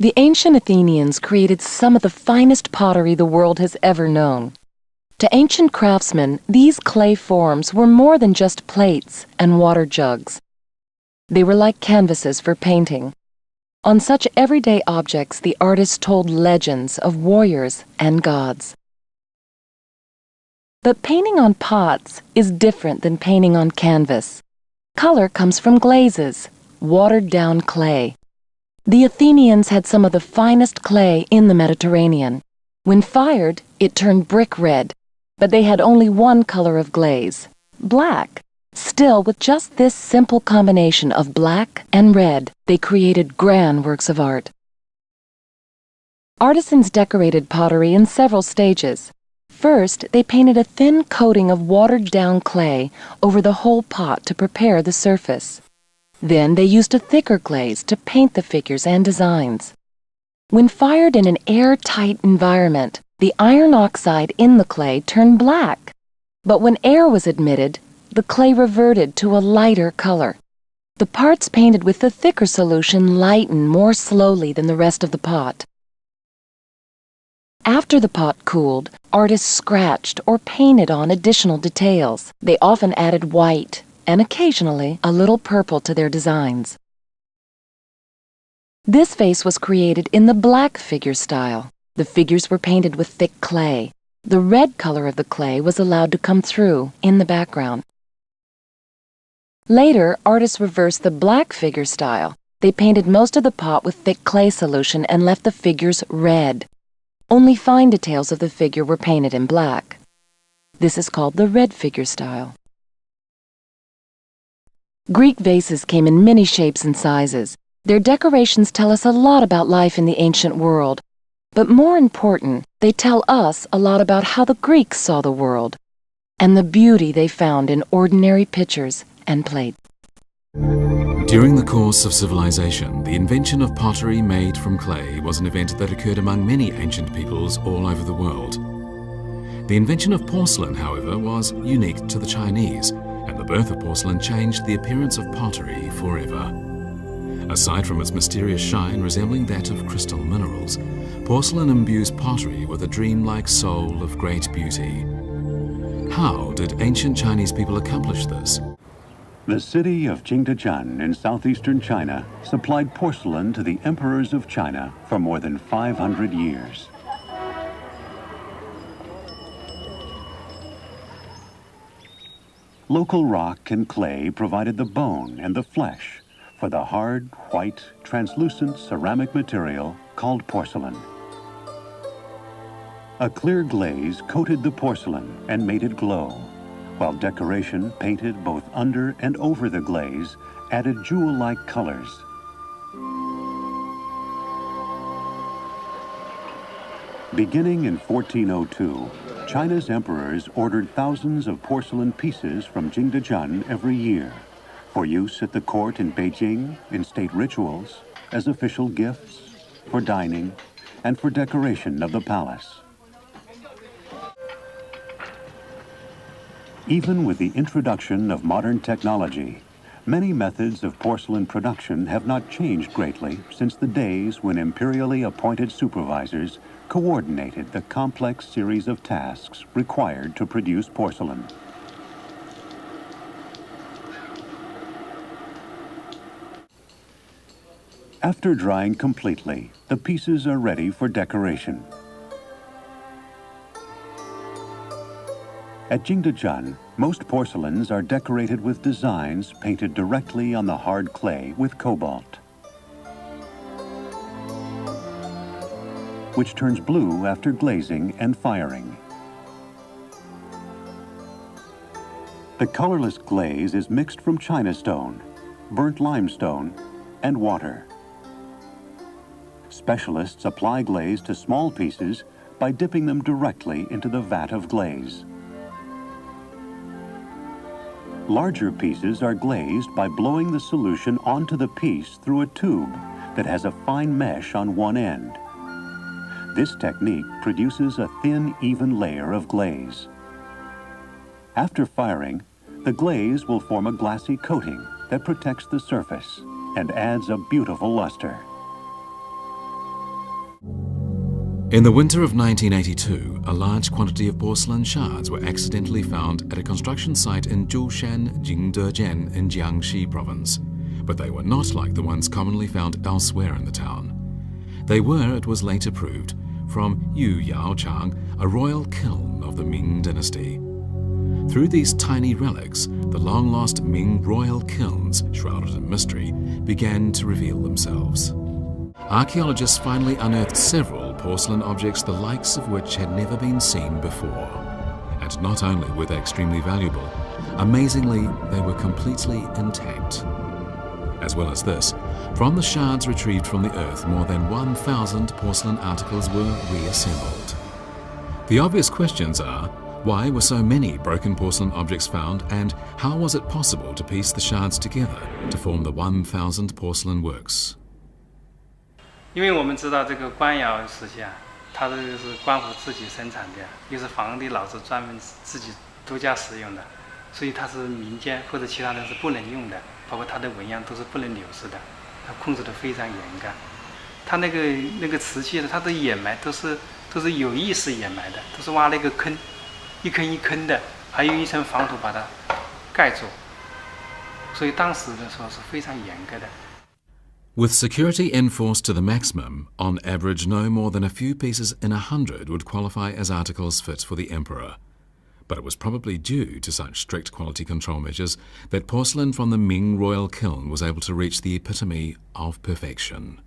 The ancient Athenians created some of the finest pottery the world has ever known. To ancient craftsmen, these clay forms were more than just plates and water jugs. They were like canvases for painting. On such everyday objects, the artists told legends of warriors and gods. But painting on pots is different than painting on canvas. Color comes from glazes, watered-down clay. The Athenians had some of the finest clay in the Mediterranean. When fired, it turned brick red, but they had only one color of glaze, black. Still, with just this simple combination of black and red, they created grand works of art. Artisans decorated pottery in several stages. First, they painted a thin coating of watered-down clay over the whole pot to prepare the surface. Then they used a thicker glaze to paint the figures and designs. When fired in an airtight environment, the iron oxide in the clay turned black. But when air was admitted, the clay reverted to a lighter color. The parts painted with the thicker solution lighten more slowly than the rest of the pot. After the pot cooled, artists scratched or painted on additional details. They often added white and occasionally a little purple to their designs. This vase was created in the black figure style. The figures were painted with thick clay. The red color of the clay was allowed to come through in the background. Later, artists reversed the black figure style. They painted most of the pot with thick clay solution and left the figures red. Only fine details of the figure were painted in black. This is called the red figure style. Greek vases came in many shapes and sizes. Their decorations tell us a lot about life in the ancient world. But more important, they tell us a lot about how the Greeks saw the world and the beauty they found in ordinary pitchers and plates. During the course of civilization, the invention of pottery made from clay was an event that occurred among many ancient peoples all over the world. The invention of porcelain, however, was unique to the Chinese, and the birth of porcelain changed the appearance of pottery forever. Aside from its mysterious shine resembling that of crystal minerals, porcelain imbues pottery with a dreamlike soul of great beauty. How did ancient Chinese people accomplish this? The city of Jingdezhan in southeastern China supplied porcelain to the emperors of China for more than 500 years. Local rock and clay provided the bone and the flesh for the hard, white, translucent ceramic material called porcelain. A clear glaze coated the porcelain and made it glow, while decoration painted both under and over the glaze added jewel-like colors. Beginning in 1402, China's emperors ordered thousands of porcelain pieces from Jingdezhan every year for use at the court in Beijing, in state rituals, as official gifts, for dining, and for decoration of the palace. Even with the introduction of modern technology, many methods of porcelain production have not changed greatly since the days when imperially appointed supervisors coordinated the complex series of tasks required to produce porcelain. After drying completely, the pieces are ready for decoration. At Jingdezhan, most porcelains are decorated with designs painted directly on the hard clay with cobalt, which turns blue after glazing and firing. The colorless glaze is mixed from china stone, burnt limestone, and water. Specialists apply glaze to small pieces by dipping them directly into the vat of glaze. Larger pieces are glazed by blowing the solution onto the piece through a tube that has a fine mesh on one end. This technique produces a thin, even layer of glaze. After firing, the glaze will form a glassy coating that protects the surface and adds a beautiful luster. In the winter of 1982, a large quantity of porcelain shards were accidentally found at a construction site in Zhoushan, Jingdejian in Jiangxi province, but they were not like the ones commonly found elsewhere in the town. They were, it was later proved, from Yu Yaochang, a royal kiln of the Ming dynasty. Through these tiny relics, the long-lost Ming royal kilns, shrouded in mystery, began to reveal themselves. Archaeologists finally unearthed several porcelain objects the likes of which had never been seen before. And not only were they extremely valuable, amazingly, they were completely intact. As well as this, from the shards retrieved from the earth, more than 1,000 porcelain articles were reassembled. The obvious questions are, why were so many broken porcelain objects found, and how was it possible to piece the shards together to form the 1,000 porcelain works? 因为我们知道这个官窑石器它这个是官府自己生产的，又是皇帝老子专门自己独家使用的，所以它是民间或者其他人是不能用的，包括它的纹样都是不能流失的，它控制得非常严格。它那个瓷器它的掩埋都是有意识掩埋的，都是挖了一个坑，一坑一坑的，还有一层防土把它盖住，所以当时的时候是非常严格的。 With security enforced to the maximum, on average no more than a few pieces in 100 would qualify as articles fit for the emperor. But it was probably due to such strict quality control measures that porcelain from the Ming royal kiln was able to reach the epitome of perfection.